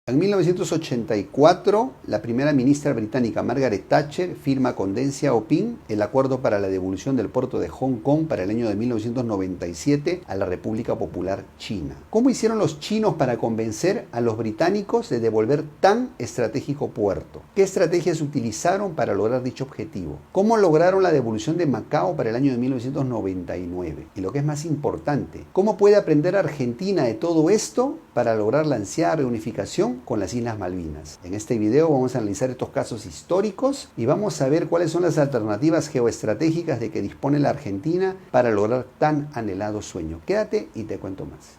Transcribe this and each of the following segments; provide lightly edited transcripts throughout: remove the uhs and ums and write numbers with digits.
En 1984, la primera ministra británica Margaret Thatcher firma con Deng Xiaoping el acuerdo para la devolución del puerto de Hong Kong para el año de 1997 a la República Popular China. ¿Cómo hicieron los chinos para convencer a los británicos de devolver tan estratégico puerto? ¿Qué estrategias utilizaron para lograr dicho objetivo? ¿Cómo lograron la devolución de Macao para el año de 1999? Y lo que es más importante, ¿cómo puede aprender Argentina de todo esto para lograr la ansiada reunificación con las Islas Malvinas? En este video vamos a analizar estos casos históricos y vamos a ver cuáles son las alternativas geoestratégicas de que dispone la Argentina para lograr tan anhelado sueño. Quédate y te cuento más.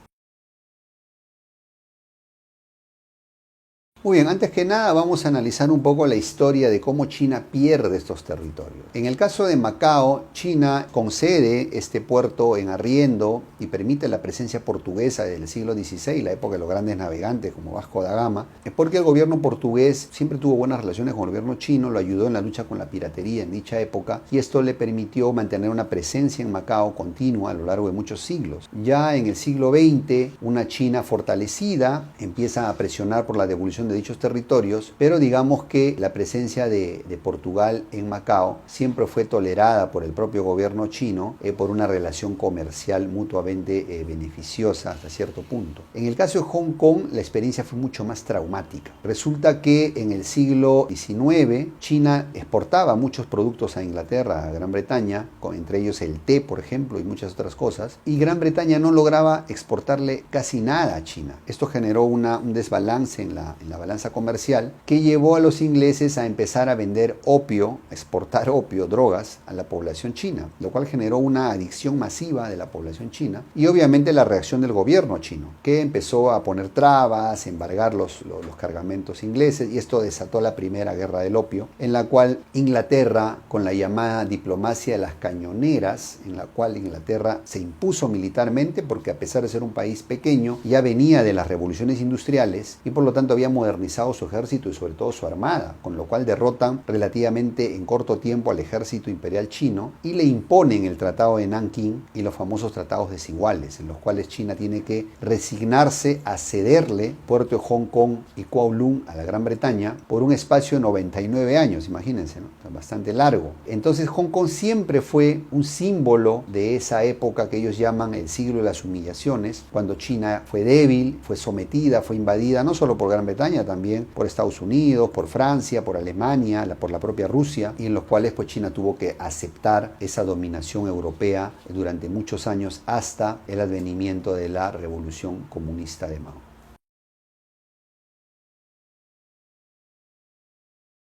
Muy bien, antes que nada vamos a analizar un poco la historia de cómo China pierde estos territorios. En el caso de Macao, China concede este puerto en arriendo y permite la presencia portuguesa desde el siglo XVI, la época de los grandes navegantes como Vasco da Gama. Es porque el gobierno portugués siempre tuvo buenas relaciones con el gobierno chino, lo ayudó en la lucha con la piratería en dicha época y esto le permitió mantener una presencia en Macao continua a lo largo de muchos siglos. Ya en el siglo XX, una China fortalecida empieza a presionar por la devolución de dichos territorios, pero digamos que la presencia de Portugal en Macao siempre fue tolerada por el propio gobierno chino por una relación comercial mutuamente beneficiosa hasta cierto punto. En el caso de Hong Kong, la experiencia fue mucho más traumática. Resulta que en el siglo XIX, China exportaba muchos productos a Inglaterra, a Gran Bretaña, entre ellos el té, por ejemplo, y muchas otras cosas, y Gran Bretaña no lograba exportarle casi nada a China. Esto generó un desbalance en la balanza comercial que llevó a los ingleses a empezar a vender opio, exportar opio, drogas a la población china, lo cual generó una adicción masiva de la población china y obviamente la reacción del gobierno chino, que empezó a poner trabas, embargar los cargamentos ingleses y esto desató la primera guerra del opio, en la cual Inglaterra, con la llamada diplomacia de las cañoneras, en la cual Inglaterra se impuso militarmente porque a pesar de ser un país pequeño, ya venía de las revoluciones industriales y por lo tanto había modernizado su ejército y sobre todo su armada, con lo cual derrotan relativamente en corto tiempo al ejército imperial chino y le imponen el Tratado de Nankín y los famosos tratados desiguales, en los cuales China tiene que resignarse a cederle puerto de Hong Kong y Kowloon a la Gran Bretaña por un espacio de 99 años, imagínense, ¿no? Bastante largo. Entonces Hong Kong siempre fue un símbolo de esa época que ellos llaman el siglo de las humillaciones, cuando China fue débil, fue sometida, fue invadida, no solo por Gran Bretaña, también por Estados Unidos, por Francia, por Alemania, por la propia Rusia, y en los cuales pues China tuvo que aceptar esa dominación europea durante muchos años hasta el advenimiento de la Revolución Comunista de Mao.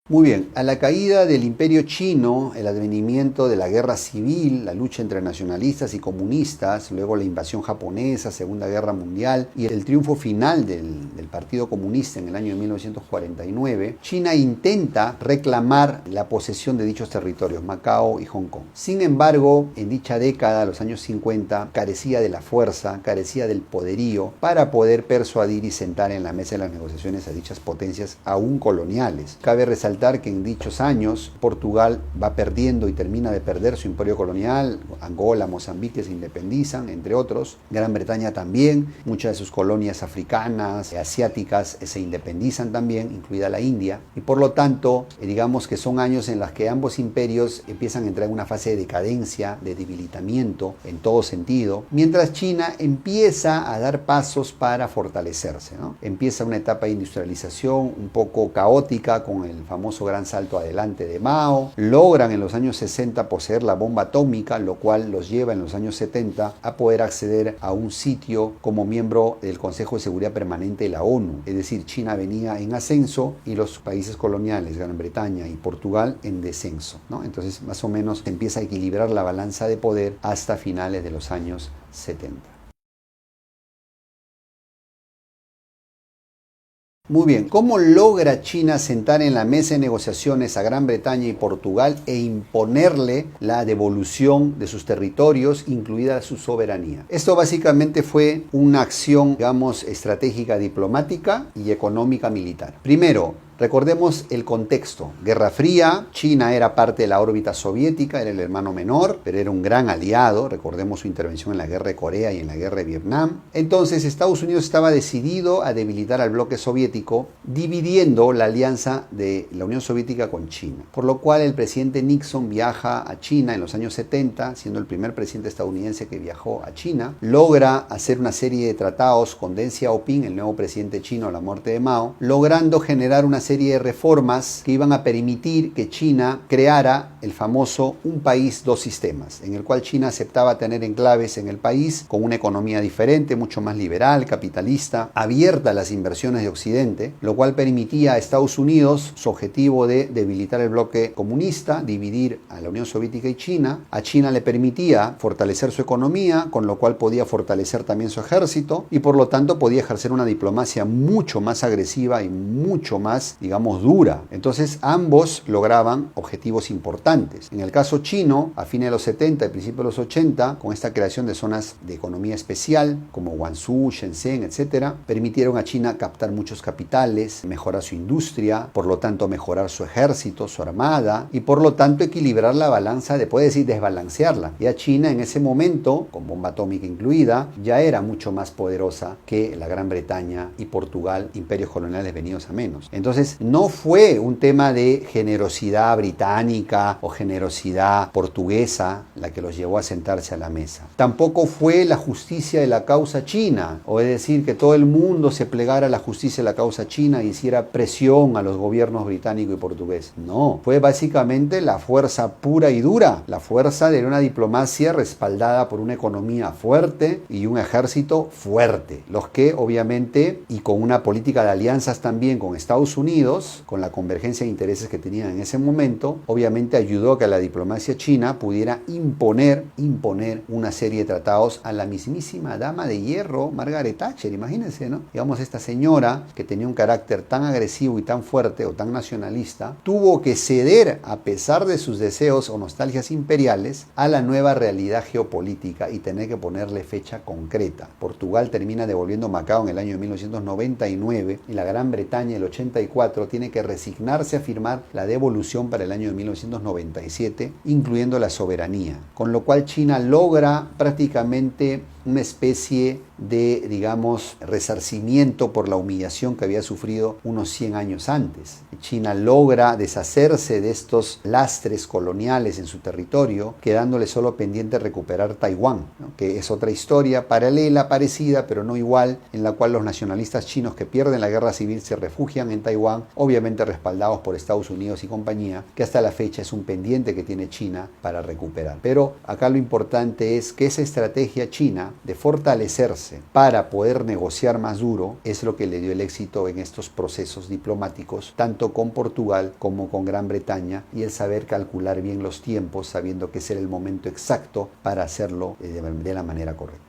Muy bien, a la caída del Imperio Chino, el advenimiento de la guerra civil, la lucha entre nacionalistas y comunistas, luego la invasión japonesa, Segunda Guerra Mundial y el triunfo final del Partido Comunista en el año de 1949, China intenta reclamar la posesión de dichos territorios, Macao y Hong Kong. Sin embargo, en dicha década, los años 50, carecía de la fuerza, carecía del poderío para poder persuadir y sentar en la mesa de las negociaciones a dichas potencias aún coloniales. Cabe resaltar que en dichos años Portugal va perdiendo y termina de perder su imperio colonial, Angola, Mozambique se independizan, entre otros, Gran Bretaña también, muchas de sus colonias africanas, asiáticas se independizan también, incluida la India, y por lo tanto, digamos que son años en los que ambos imperios empiezan a entrar en una fase de decadencia, de debilitamiento en todo sentido, mientras China empieza a dar pasos para fortalecerse, ¿no? Empieza una etapa de industrialización un poco caótica con el famoso gran salto adelante de Mao, logran en los años 60 poseer la bomba atómica, lo cual los lleva en los años 70 a poder acceder a un sitio como miembro del Consejo de Seguridad Permanente de la ONU, es decir, China venía en ascenso y los países coloniales, Gran Bretaña y Portugal, en descenso, ¿no? Entonces más o menos se empieza a equilibrar la balanza de poder hasta finales de los años 70. Muy bien, ¿cómo logra China sentar en la mesa de negociaciones a Gran Bretaña y Portugal e imponerle la devolución de sus territorios, incluida su soberanía? Esto básicamente fue una acción, digamos, estratégica diplomática y económica militar. Primero, Recordemos el contexto. Guerra Fría, China era parte de la órbita soviética, era el hermano menor, pero era un gran aliado. Recordemos su intervención en la guerra de Corea y en la guerra de Vietnam. Entonces Estados Unidos estaba decidido a debilitar al bloque soviético, dividiendo la alianza de la Unión Soviética con China. Por lo cual el presidente Nixon viaja a China en los años 70, siendo el primer presidente estadounidense que viajó a China. Logra hacer una serie de tratados con Deng Xiaoping, el nuevo presidente chino a la muerte de Mao, logrando generar una serie de reformas que iban a permitir que China creara el famoso un país, dos sistemas, en el cual China aceptaba tener enclaves en el país con una economía diferente, mucho más liberal, capitalista, abierta a las inversiones de Occidente, lo cual permitía a Estados Unidos su objetivo de debilitar el bloque comunista, dividir a la Unión Soviética y China. A China le permitía fortalecer su economía, con lo cual podía fortalecer también su ejército y por lo tanto podía ejercer una diplomacia mucho más agresiva y mucho más, digamos, dura. Entonces ambos lograban objetivos importantes. En el caso chino, a fines de los 70 y principios de los 80, con esta creación de zonas de economía especial como Guangzhou, Shenzhen, etc., permitieron a China captar muchos capitales, mejorar su industria, por lo tanto mejorar su ejército, su armada y por lo tanto equilibrar la balanza, puede decir desbalancearla. Ya China en ese momento, con bomba atómica incluida, ya era mucho más poderosa que la Gran Bretaña y Portugal, imperios coloniales venidos a menos. Entonces no fue un tema de generosidad británica o generosidad portuguesa la que los llevó a sentarse a la mesa. Tampoco fue la justicia de la causa china, o es decir, que todo el mundo se plegara a la justicia de la causa china y hiciera presión a los gobiernos británico y portugués. No, fue básicamente la fuerza pura y dura, la fuerza de una diplomacia respaldada por una economía fuerte y un ejército fuerte, los que obviamente, y con una política de alianzas también con Estados Unidos, con la convergencia de intereses que tenían en ese momento, obviamente ayudó a que la diplomacia china pudiera imponer una serie de tratados a la mismísima dama de hierro, Margaret Thatcher. Imagínense, ¿no? Digamos, esta señora que tenía un carácter tan agresivo y tan fuerte o tan nacionalista, tuvo que ceder, a pesar de sus deseos o nostalgias imperiales, a la nueva realidad geopolítica y tener que ponerle fecha concreta. Portugal termina devolviendo Macao en el año 1999 y la Gran Bretaña el 84 tiene que resignarse a firmar la devolución para el año de 1997, incluyendo la soberanía, con lo cual China logra prácticamente una especie de, digamos, resarcimiento por la humillación que había sufrido unos 100 años antes. China logra deshacerse de estos lastres coloniales en su territorio, quedándole solo pendiente recuperar Taiwán, ¿no? Que es otra historia paralela, parecida, pero no igual, en la cual los nacionalistas chinos que pierden la guerra civil se refugian en Taiwán, obviamente respaldados por Estados Unidos y compañía, que hasta la fecha es un pendiente que tiene China para recuperar. Pero acá lo importante es que esa estrategia china de fortalecerse para poder negociar más duro es lo que le dio el éxito en estos procesos diplomáticos, tanto con Portugal como con Gran Bretaña, y el saber calcular bien los tiempos, sabiendo que ese era el momento exacto para hacerlo de la manera correcta.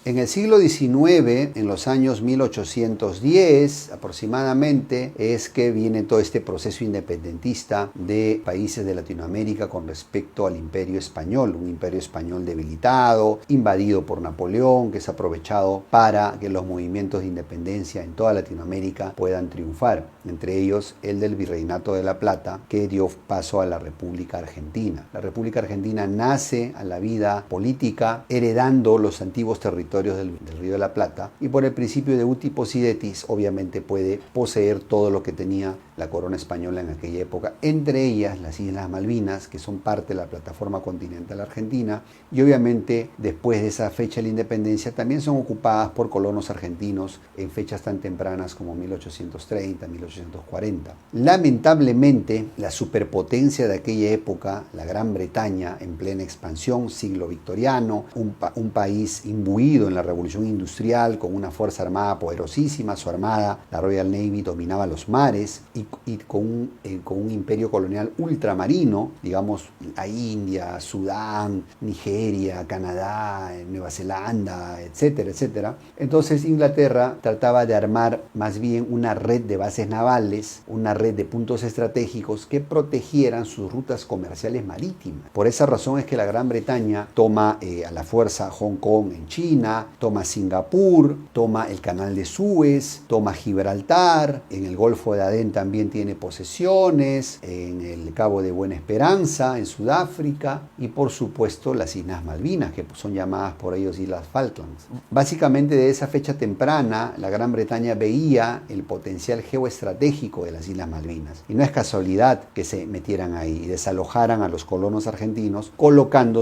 En el siglo XIX, en los años 1810 aproximadamente, es que viene todo este proceso independentista de países de Latinoamérica con respecto al Imperio Español, un Imperio Español debilitado, invadido por Napoleón, que es aprovechado para que los movimientos de independencia en toda Latinoamérica puedan triunfar, entre ellos el del Virreinato de la Plata, que dio paso a la República Argentina. La República Argentina nace a la vida política heredando los antiguos territorios del Río de la Plata, y por el principio de uti possidetis obviamente puede poseer todo lo que tenía la corona española en aquella época, entre ellas las Islas Malvinas, que son parte de la plataforma continental argentina, y obviamente después de esa fecha de la independencia también son ocupadas por colonos argentinos en fechas tan tempranas como 1830, 1840. Lamentablemente, la superpotencia de aquella época, la Gran Bretaña en plena expansión, siglo victoriano, un país imbuido en la revolución industrial, con una fuerza armada poderosísima, su armada, la Royal Navy, dominaba los mares, y con un imperio colonial ultramarino, digamos, la India, Sudán, Nigeria, Canadá, Nueva Zelanda, etcétera, etcétera. Entonces Inglaterra trataba de armar más bien una red de bases navales, una red de puntos estratégicos que protegieran sus rutas comerciales marítimas. Por esa razón es que la Gran Bretaña toma a la fuerza Hong Kong en China, Argentina toma Singapur, toma el Canal de Suez, toma Gibraltar, en el Golfo de Adén también tiene posesiones, en el Cabo de Buena Esperanza, en Sudáfrica, y por supuesto las Islas Malvinas, que son llamadas por ellos Islas Falklands. Básicamente de esa fecha temprana, la Gran Bretaña veía el potencial geoestratégico de las Islas Malvinas. Y no es casualidad que se metieran ahí y desalojaran a los colonos argentinos,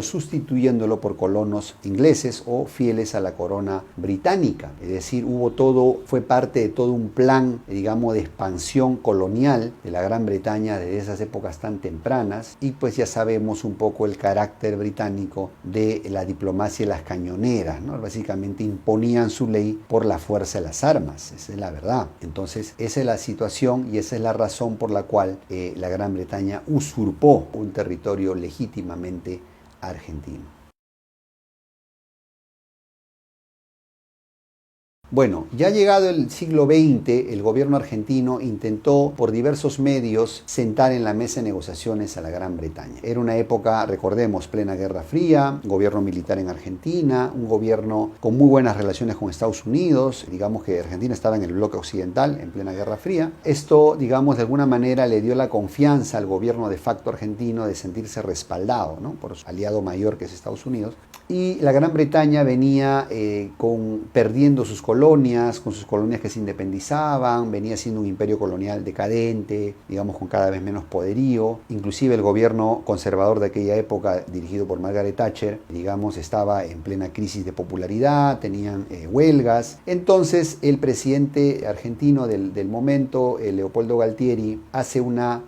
sustituyéndolo por colonos ingleses o fieles a la corona británica. Es decir, fue parte de todo un plan, digamos, de expansión colonial de la Gran Bretaña desde esas épocas tan tempranas, y pues ya sabemos un poco el carácter británico de la diplomacia y las cañoneras, ¿no? Básicamente imponían su ley por la fuerza de las armas, esa es la verdad. Entonces, esa es la situación y esa es la razón por la cual la Gran Bretaña usurpó un territorio legítimamente argentino. Bueno, ya llegado el siglo XX, el gobierno argentino intentó por diversos medios sentar en la mesa de negociaciones a la Gran Bretaña. Era una época, recordemos, plena Guerra Fría, gobierno militar en Argentina, un gobierno con muy buenas relaciones con Estados Unidos. Digamos que Argentina estaba en el bloque occidental en plena Guerra Fría. Esto, digamos, de alguna manera le dio la confianza al gobierno de facto argentino de sentirse respaldado, ¿no?, por su aliado mayor, que es Estados Unidos. Y la Gran Bretaña venía perdiendo sus colonias, con sus colonias que se independizaban, venía siendo un imperio colonial decadente, digamos, con cada vez menos poderío. Inclusive el gobierno conservador de aquella época, dirigido por Margaret Thatcher, digamos, estaba en plena crisis de popularidad, tenían huelgas. Entonces el presidente argentino del momento, Leopoldo Galtieri,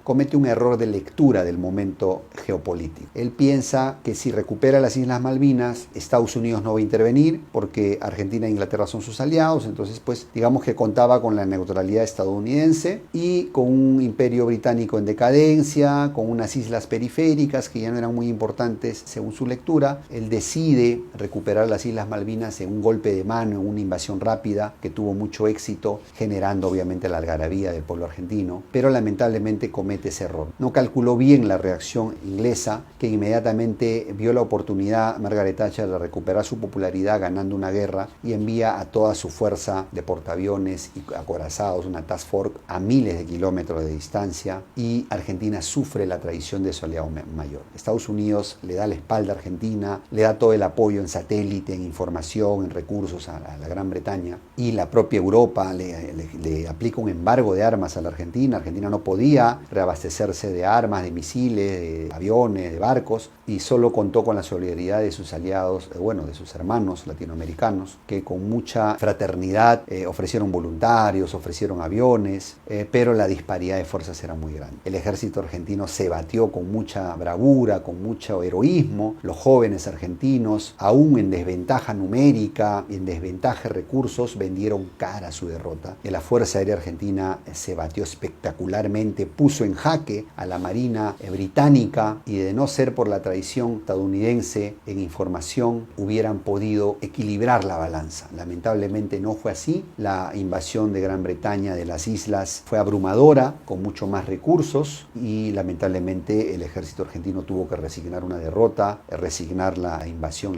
comete un error de lectura del momento geopolítico. Él piensa que si recupera las Islas Malvinas, Estados Unidos no va a intervenir porque Argentina e Inglaterra son sus aliados. Entonces, pues, digamos que contaba con la neutralidad estadounidense y con un imperio británico en decadencia, con unas islas periféricas que ya no eran muy importantes según su lectura. Él decide recuperar las Islas Malvinas en un golpe de mano, en una invasión rápida que tuvo mucho éxito, generando obviamente la algarabía del pueblo argentino, pero lamentablemente comete ese error. No calculó bien la reacción inglesa, que inmediatamente vio la oportunidad, Margaret Thatcher, de recuperar su popularidad ganando una guerra, y envía a toda su fuerza de portaaviones y acorazados, una task force, a miles de kilómetros de distancia, y Argentina sufre la traición de su aliado mayor. Estados Unidos le da la espalda a Argentina, le da todo el apoyo en satélite, en información, en recursos a la Gran Bretaña, y la propia Europa le aplica un embargo de armas a la Argentina. Argentina no podía reabastecerse de armas, de misiles, de aviones, de barcos, y solo contó con la solidaridad de sus aliados, de sus hermanos latinoamericanos, que con mucha fraternidad ofrecieron voluntarios, ofrecieron aviones, pero la disparidad de fuerzas era muy grande. El ejército argentino se batió con mucha bravura, con mucho heroísmo. Los jóvenes argentinos, aún en desventaja numérica, en desventaja de recursos, vendieron cara a su derrota. La Fuerza Aérea Argentina se batió espectacularmente, puso en jaque a la Marina británica, y de no ser por la traición estadounidense en información, hubieran podido equilibrar la balanza. Lamentablemente no fue así. La invasión de Gran Bretaña de las islas fue abrumadora, con mucho más recursos, y lamentablemente el ejército argentino tuvo que resignar una derrota, resignar la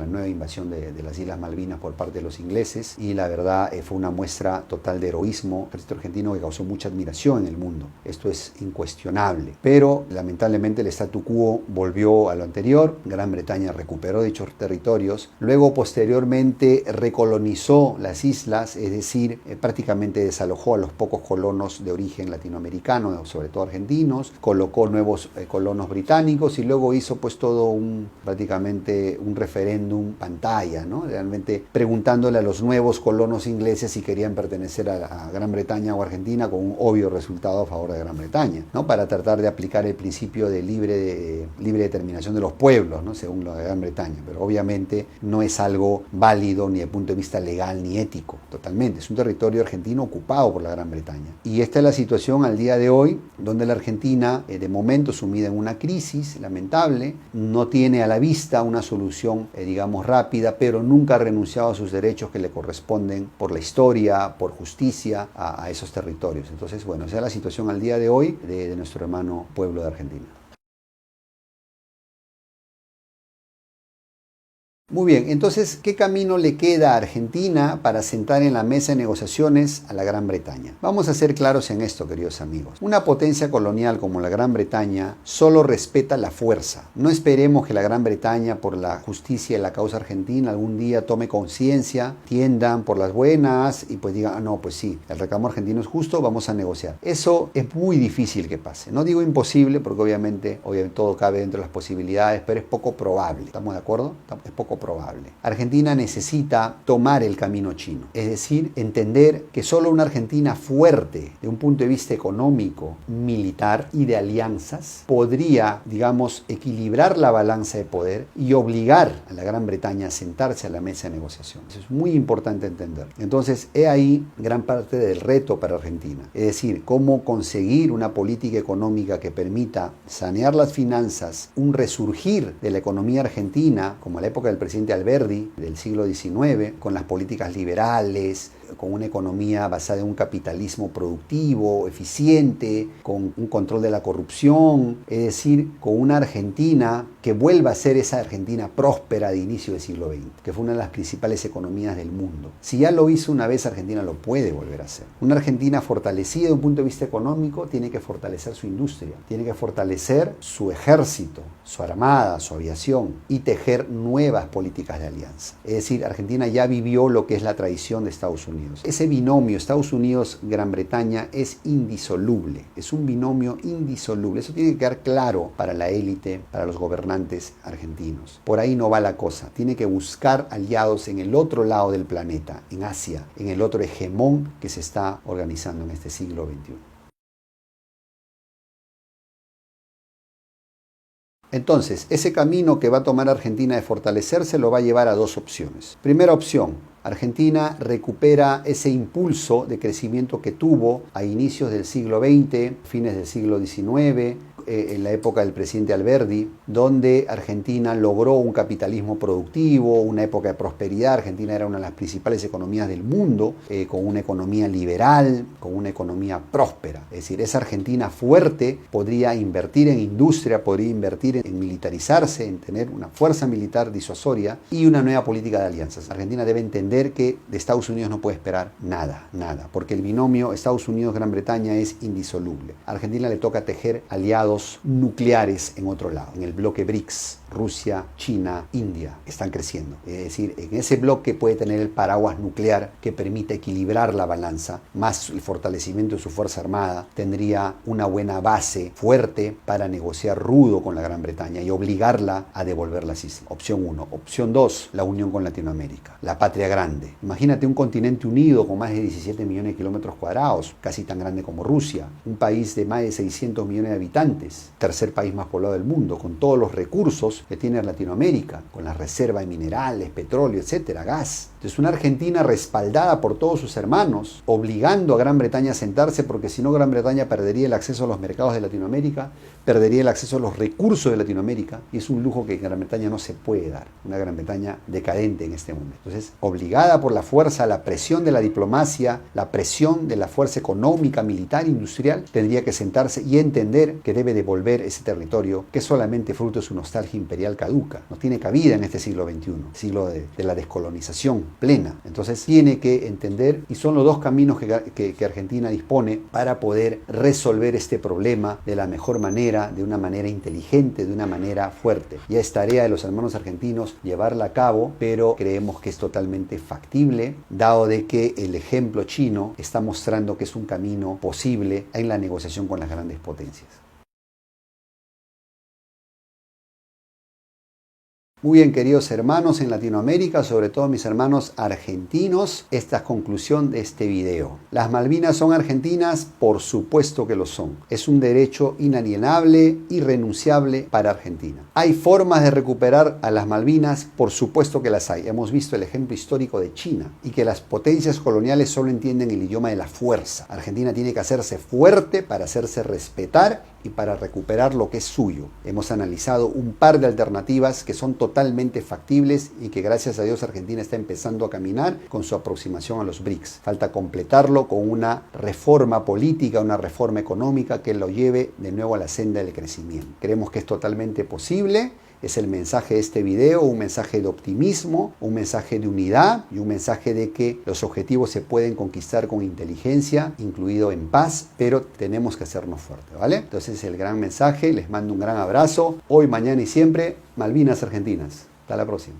nueva invasión de las Islas Malvinas por parte de los ingleses, y la verdad fue una muestra total de heroísmo. El ejército argentino que causó mucha admiración en el mundo. Esto es incuestionable. Pero lamentablemente el statu quo volvió a lo anterior. Gran Bretaña recuperó dichos territorios. Luego, posteriormente, recolonizó las islas, es decir, prácticamente desalojó a los pocos colonos de origen latinoamericano, sobre todo argentinos, colocó nuevos colonos británicos, y luego hizo pues prácticamente un referéndum pantalla, ¿no? Realmente preguntándole a los nuevos colonos ingleses si querían pertenecer a Gran Bretaña o Argentina, con un obvio resultado a favor de Gran Bretaña, ¿no?, para tratar de aplicar el principio de libre determinación de los pueblos, ¿no?, según lo de Gran Bretaña. Pero obviamente no es algo válido ni desde el punto de vista legal ni ético, totalmente. Es un territorio argentino ocupado por la Gran Bretaña. Y esta es la situación al día de hoy, donde la Argentina, de momento sumida en una crisis lamentable, no tiene a la vista una solución, digamos, rápida, pero nunca ha renunciado a sus derechos que le corresponden por la historia, por justicia, a esos territorios. Entonces, bueno, esa es la situación al día de hoy de nuestro hermano pueblo de Argentina. Muy bien, entonces, ¿qué camino le queda a Argentina para sentar en la mesa de negociaciones a la Gran Bretaña? Vamos a ser claros en esto, queridos amigos. Una potencia colonial como la Gran Bretaña solo respeta la fuerza. No esperemos que la Gran Bretaña, por la justicia y la causa argentina, algún día tome conciencia, tiendan por las buenas y pues digan, ah, no, pues sí, el reclamo argentino es justo, vamos a negociar. Eso es muy difícil que pase. No digo imposible, porque obviamente todo cabe dentro de las posibilidades, pero es poco probable. ¿Estamos de acuerdo? Es poco probable. Argentina necesita tomar el camino chino, es decir, entender que solo una Argentina fuerte de un punto de vista económico, militar y de alianzas podría, digamos, equilibrar la balanza de poder y obligar a la Gran Bretaña a sentarse a la mesa de negociación. Eso es muy importante entender. Entonces, he ahí gran parte del reto para Argentina, es decir, cómo conseguir una política económica que permita sanear las finanzas, un resurgir de la economía argentina, como a la época del presidente Alberdi del siglo XIX, con las políticas liberales, con una economía basada en un capitalismo productivo, eficiente, con un control de la corrupción, es decir, con una Argentina que vuelva a ser esa Argentina próspera de inicio del siglo XX, que fue una de las principales economías del mundo. Si ya lo hizo una vez, Argentina lo puede volver a hacer. Una Argentina fortalecida de un punto de vista económico tiene que fortalecer su industria, tiene que fortalecer su ejército, su armada, su aviación y tejer nuevas políticas de alianza. Es decir, Argentina ya vivió lo que es la tradición de Estados Unidos. Ese binomio Estados Unidos-Gran Bretaña es indisoluble, es un binomio indisoluble. Eso tiene que quedar claro para la élite, para los gobernantes argentinos. Por ahí no va la cosa. Tiene que buscar aliados en el otro lado del planeta, en Asia, en el otro hegemón que se está organizando en este siglo XXI. Entonces, ese camino que va a tomar Argentina de fortalecerse lo va a llevar a dos opciones. Primera opción, Argentina recupera ese impulso de crecimiento que tuvo a inicios del siglo XX, fines del siglo XIX, en la época del presidente Alberdi, donde Argentina logró un capitalismo productivo, una época de prosperidad. Argentina era una de las principales economías del mundo, con una economía liberal, con una economía próspera. Es decir, esa Argentina fuerte podría invertir en industria, podría invertir en militarizarse, en tener una fuerza militar disuasoria y una nueva política de alianzas. Argentina debe entender que de Estados Unidos no puede esperar nada, porque el binomio Estados Unidos-Gran Bretaña es indisoluble. A Argentina le toca tejer aliados nucleares en otro lado, en el bloque BRICS. Rusia, China, India están creciendo. Es decir, en ese bloque puede tener el paraguas nuclear que permite equilibrar la balanza, más el fortalecimiento de su fuerza armada, tendría una buena base fuerte para negociar rudo con la Gran Bretaña y obligarla a devolver las islas. Opción 1. Opción 2, la unión con Latinoamérica, la patria grande. Imagínate un continente unido con más de 17 millones de kilómetros cuadrados, casi tan grande como Rusia, un país de más de 600 millones de habitantes, tercer país más poblado del mundo, con todos los recursos que tiene Latinoamérica, con la reserva de minerales, petróleo, etcétera, gas. Entonces, una Argentina respaldada por todos sus hermanos, obligando a Gran Bretaña a sentarse, porque si no, Gran Bretaña perdería el acceso a los mercados de Latinoamérica, perdería el acceso a los recursos de Latinoamérica, y es un lujo que Gran Bretaña no se puede dar, una Gran Bretaña decadente en este momento. Entonces, obligada por la fuerza, la presión de la diplomacia, la presión de la fuerza económica, militar, industrial, tendría que sentarse y entender que debe devolver ese territorio que solamente fruto de su nostalgia imperial caduca, no tiene cabida en este siglo XXI, siglo de la descolonización plena. Entonces tiene que entender, y son los dos caminos que Argentina dispone para poder resolver este problema de la mejor manera, de una manera inteligente, de una manera fuerte. Ya es tarea de los hermanos argentinos llevarla a cabo, pero creemos que es totalmente factible, dado de que el ejemplo chino está mostrando que es un camino posible en la negociación con las grandes potencias. Muy bien, queridos hermanos en Latinoamérica, sobre todo mis hermanos argentinos, esta es conclusión de este video. ¿Las Malvinas son argentinas? Por supuesto que lo son. Es un derecho inalienable, irrenunciable para Argentina. ¿Hay formas de recuperar a las Malvinas? Por supuesto que las hay. Hemos visto el ejemplo histórico de China y que las potencias coloniales solo entienden el idioma de la fuerza. Argentina tiene que hacerse fuerte para hacerse respetar y para recuperar lo que es suyo. Hemos analizado un par de alternativas que son totalmente factibles y que gracias a Dios Argentina está empezando a caminar con su aproximación a los BRICS. Falta completarlo con una reforma política, una reforma económica que lo lleve de nuevo a la senda del crecimiento. Creemos que es totalmente posible es el mensaje de este video, un mensaje de optimismo, un mensaje de unidad y un mensaje de que los objetivos se pueden conquistar con inteligencia, incluido en paz, pero tenemos que hacernos fuertes, ¿vale? Entonces es el gran mensaje, les mando un gran abrazo, hoy, mañana y siempre, Malvinas Argentinas. Hasta la próxima.